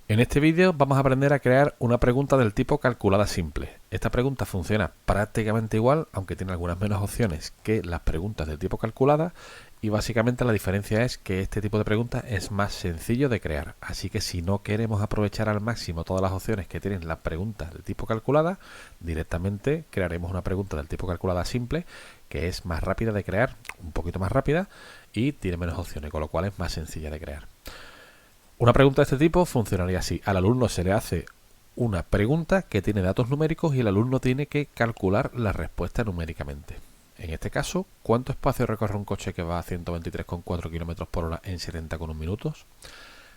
En este vídeo vamos a aprender a crear una pregunta del tipo calculada simple. Esta pregunta funciona prácticamente igual, aunque tiene algunas menos opciones que las preguntas del tipo calculada, y básicamente la diferencia es que este tipo de pregunta es más sencillo de crear. Así que si no queremos aprovechar al máximo todas las opciones que tienen las preguntas del tipo calculada, directamente crearemos una pregunta del tipo calculada simple, que es más rápida de crear, un poquito más rápida, y tiene menos opciones, con lo cual es más sencilla de crear. Una pregunta de este tipo funcionaría así. Al alumno se le hace una pregunta que tiene datos numéricos y el alumno tiene que calcular la respuesta numéricamente. En este caso, ¿cuánto espacio recorre un coche que va a 123,4 km por hora en 70,1 minutos?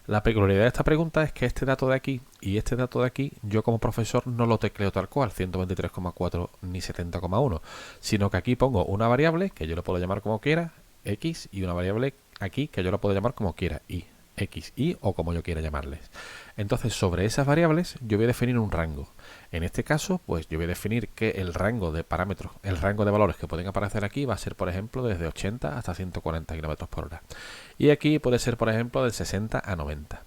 La peculiaridad de esta pregunta es que este dato de aquí y este dato de aquí, yo como profesor no lo tecleo tal cual, 123,4 ni 70,1, sino que aquí pongo una variable que yo lo puedo llamar como quiera, x, y una variable aquí que yo la puedo llamar como quiera, y. X, Y o como yo quiera llamarles. Entonces, sobre esas variables yo voy a definir un rango. En este caso, pues yo voy a definir que el rango de parámetros, el rango de valores que pueden aparecer aquí va a ser, por ejemplo, desde 80 hasta 140 km por hora. Y aquí puede ser, por ejemplo, de 60 a 90.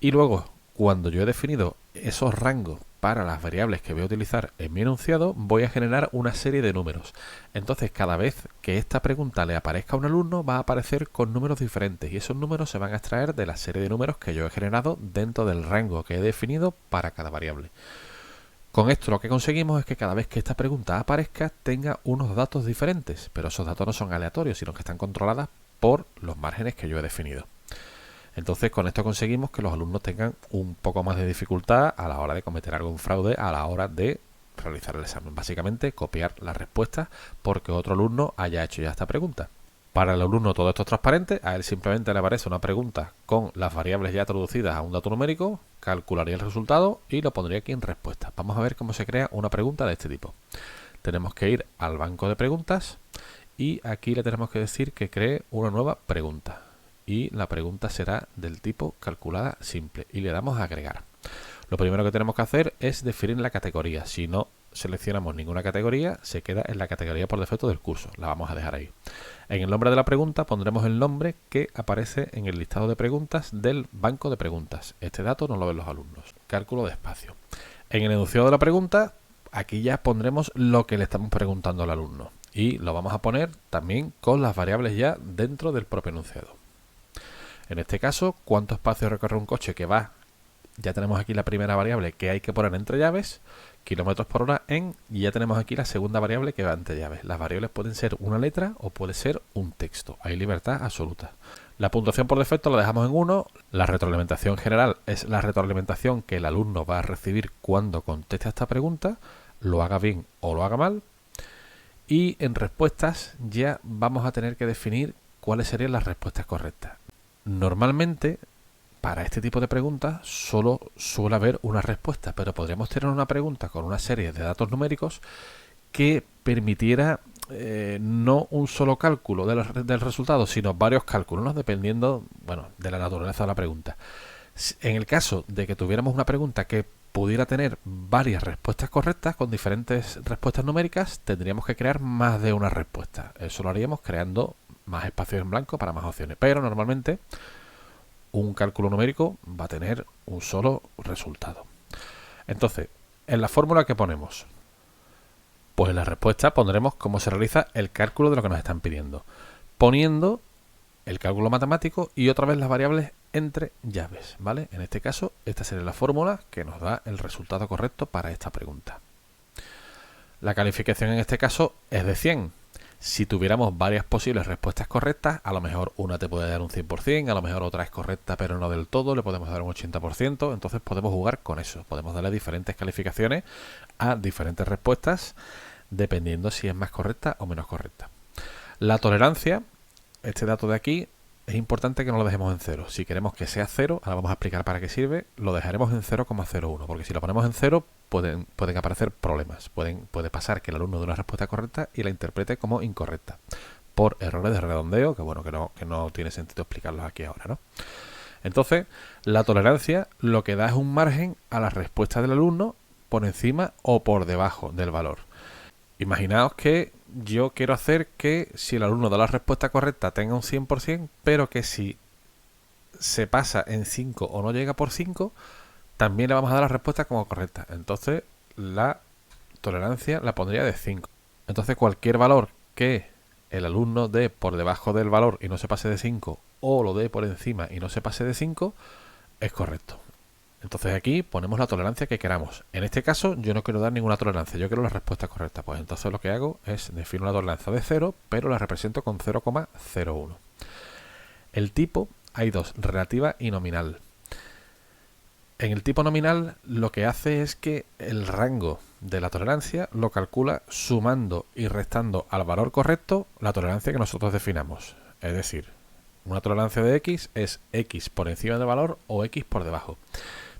Y luego, cuando yo he definido esos rangos para las variables que voy a utilizar en mi enunciado, voy a generar una serie de números. Entonces, cada vez que esta pregunta le aparezca a un alumno, va a aparecer con números diferentes y esos números se van a extraer de la serie de números que yo he generado dentro del rango que he definido para cada variable. Con esto lo que conseguimos es que cada vez que esta pregunta aparezca tenga unos datos diferentes, pero esos datos no son aleatorios, sino que están controlados por los márgenes que yo he definido. Entonces, con esto conseguimos que los alumnos tengan un poco más de dificultad a la hora de cometer algún fraude, a la hora de realizar el examen. Básicamente, copiar las respuestas porque otro alumno haya hecho ya esta pregunta. Para el alumno todo esto es transparente, a él simplemente le aparece una pregunta con las variables ya traducidas a un dato numérico, calcularía el resultado y lo pondría aquí en respuesta. Vamos a ver cómo se crea una pregunta de este tipo. Tenemos que ir al banco de preguntas y aquí le tenemos que decir que cree una nueva pregunta. Y la pregunta será del tipo calculada simple y le damos a agregar. Lo primero que tenemos que hacer es definir la categoría. Si no seleccionamos ninguna categoría, se queda en la categoría por defecto del curso. La vamos a dejar ahí. En el nombre de la pregunta pondremos el nombre que aparece en el listado de preguntas del banco de preguntas. Este dato no lo ven los alumnos. Cálculo de espacio. En el enunciado de la pregunta, aquí ya pondremos lo que le estamos preguntando al alumno. Y lo vamos a poner también con las variables ya dentro del propio enunciado. En este caso, ¿cuánto espacio recorre un coche que va? Ya tenemos aquí la primera variable que hay que poner entre llaves, kilómetros por hora en, y ya tenemos aquí la segunda variable que va entre llaves. Las variables pueden ser una letra o puede ser un texto. Hay libertad absoluta. La puntuación por defecto la dejamos en 1. La retroalimentación general es la retroalimentación que el alumno va a recibir cuando conteste a esta pregunta, lo haga bien o lo haga mal. Y en respuestas ya vamos a tener que definir cuáles serían las respuestas correctas. Normalmente, para este tipo de preguntas, solo suele haber una respuesta, pero podríamos tener una pregunta con una serie de datos numéricos que permitiera no un solo cálculo del resultado, sino varios cálculos, ¿no? Dependiendo, de la naturaleza de la pregunta. En el caso de que tuviéramos una pregunta que pudiera tener varias respuestas correctas con diferentes respuestas numéricas, tendríamos que crear más de una respuesta. Eso lo haríamos creando más espacios en blanco para más opciones, pero normalmente un cálculo numérico va a tener un solo resultado. Entonces, en la fórmula que ponemos, pues en la respuesta pondremos cómo se realiza el cálculo de lo que nos están pidiendo, poniendo el cálculo matemático y otra vez las variables entre llaves, ¿vale? En este caso, esta sería la fórmula que nos da el resultado correcto para esta pregunta. La calificación en este caso es de 100. Si tuviéramos varias posibles respuestas correctas, a lo mejor una te puede dar un 100%, a lo mejor otra es correcta pero no del todo, le podemos dar un 80%, entonces podemos jugar con eso, podemos darle diferentes calificaciones a diferentes respuestas dependiendo si es más correcta o menos correcta. La tolerancia, este dato de aquí, es importante que no lo dejemos en 0. Si queremos que sea 0, ahora vamos a explicar para qué sirve, lo dejaremos en 0,01, porque si lo ponemos en 0 pueden aparecer problemas. Puede pasar que el alumno dé una respuesta correcta y la interprete como incorrecta, por errores de redondeo, que no tiene sentido explicarlos aquí ahora, ¿no? Entonces, la tolerancia lo que da es un margen a la respuesta del alumno por encima o por debajo del valor. Imaginaos que yo quiero hacer que si el alumno da la respuesta correcta tenga un 100%, pero que si se pasa en 5 o no llega por 5, también le vamos a dar la respuesta como correcta. Entonces la tolerancia la pondría de 5. Entonces cualquier valor que el alumno dé por debajo del valor y no se pase de 5, o lo dé por encima y no se pase de 5, es correcto. Entonces aquí ponemos la tolerancia que queramos. En este caso yo no quiero dar ninguna tolerancia, yo quiero la respuesta correcta. Pues entonces lo que hago es defino una tolerancia de 0, pero la represento con 0,01. El tipo hay dos, relativa y nominal. En el tipo nominal lo que hace es que el rango de la tolerancia lo calcula sumando y restando al valor correcto la tolerancia que nosotros definamos. Es decir, una tolerancia de x es x por encima del valor o x por debajo.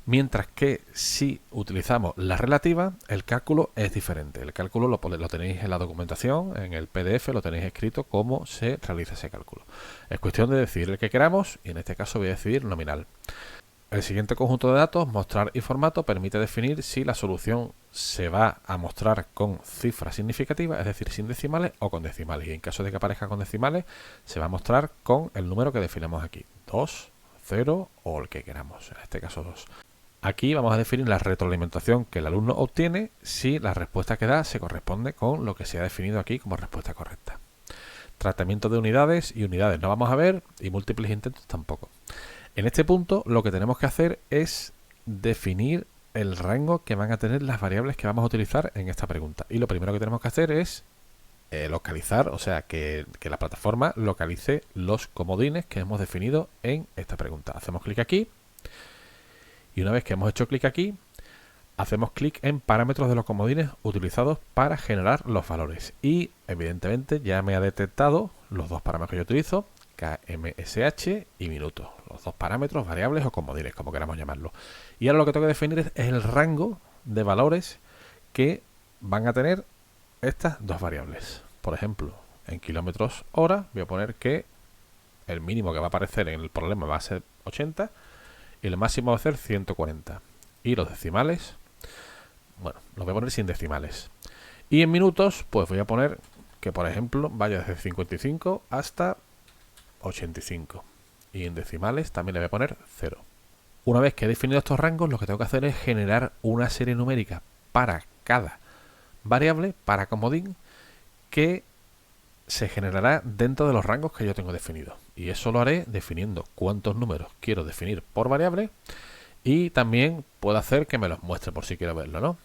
Mientras que si utilizamos la relativa, el cálculo es diferente. El cálculo lo tenéis en la documentación, en el PDF lo tenéis escrito cómo se realiza ese cálculo. Es cuestión de decidir el que queramos y en este caso voy a decidir nominal. El siguiente conjunto de datos, mostrar y formato, permite definir si la solución se va a mostrar con cifras significativas, es decir, sin decimales o con decimales. Y en caso de que aparezca con decimales, se va a mostrar con el número que definamos aquí. 2, 0 o el que queramos, en este caso 2. Aquí vamos a definir la retroalimentación que el alumno obtiene si la respuesta que da se corresponde con lo que se ha definido aquí como respuesta correcta. Tratamiento de unidades y unidades no vamos a ver y múltiples intentos tampoco. En este punto lo que tenemos que hacer es definir el rango que van a tener las variables que vamos a utilizar en esta pregunta. Y lo primero que tenemos que hacer es localizar, o sea, que la plataforma localice los comodines que hemos definido en esta pregunta. Hacemos clic aquí. Y una vez que hemos hecho clic aquí, hacemos clic en parámetros de los comodines utilizados para generar los valores. Y evidentemente ya me ha detectado los dos parámetros que yo utilizo, KMSH y minutos. Los dos parámetros, variables o comodines, como queramos llamarlo. Y ahora lo que tengo que definir es el rango de valores que van a tener estas dos variables. Por ejemplo, en kilómetros hora voy a poner que el mínimo que va a aparecer en el problema va a ser 80 y el máximo va a ser 140. Y los decimales, bueno, los voy a poner sin decimales. Y en minutos, pues voy a poner que, por ejemplo, vaya desde 55 hasta 85. Y en decimales también le voy a poner 0. Una vez que he definido estos rangos, lo que tengo que hacer es generar una serie numérica para cada variable, para comodín, que se generará dentro de los rangos que yo tengo definidos. Y eso lo haré definiendo cuántos números quiero definir por variable y también puedo hacer que me los muestre por si quiero verlo, ¿no?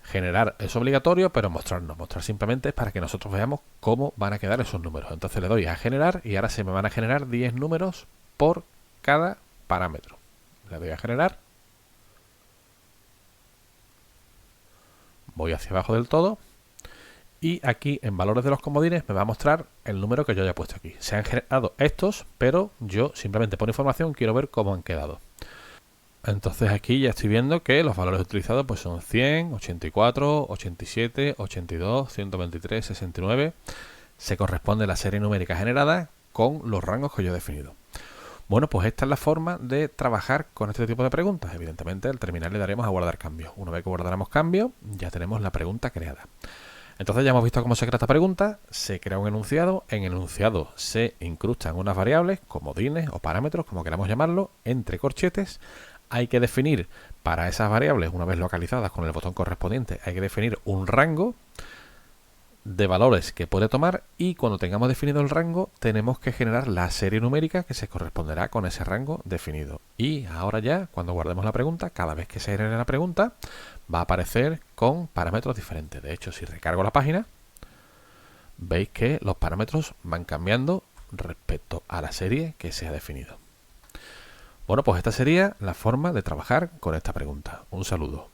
Generar es obligatorio, pero mostrar no. Mostrar simplemente es para que nosotros veamos cómo van a quedar esos números. Entonces le doy a generar y ahora se me van a generar 10 números por cada parámetro. Le doy a generar. Voy hacia abajo del todo. Y aquí en valores de los comodines me va a mostrar el número que yo haya puesto aquí. Se han generado estos, pero yo simplemente por información quiero ver cómo han quedado. Entonces aquí ya estoy viendo que los valores utilizados pues son 100, 84, 87, 82, 123, 69. Se corresponde la serie numérica generada con los rangos que yo he definido. Bueno, pues esta es la forma de trabajar con este tipo de preguntas. Evidentemente al terminar le daremos a guardar cambios. Una vez que guardáramos cambios, ya tenemos la pregunta creada. Entonces ya hemos visto cómo se crea esta pregunta. Se crea un enunciado. En el enunciado se incrustan unas variables, comodines o parámetros, como queramos llamarlo, entre corchetes. Hay que definir para esas variables, una vez localizadas con el botón correspondiente, hay que definir un rango de valores que puede tomar y cuando tengamos definido el rango tenemos que generar la serie numérica que se corresponderá con ese rango definido. Y ahora ya, cuando guardemos la pregunta, cada vez que se genere la pregunta va a aparecer con parámetros diferentes. De hecho, si recargo la página, veis que los parámetros van cambiando respecto a la serie que se ha definido. Bueno, pues esta sería la forma de trabajar con esta pregunta. Un saludo.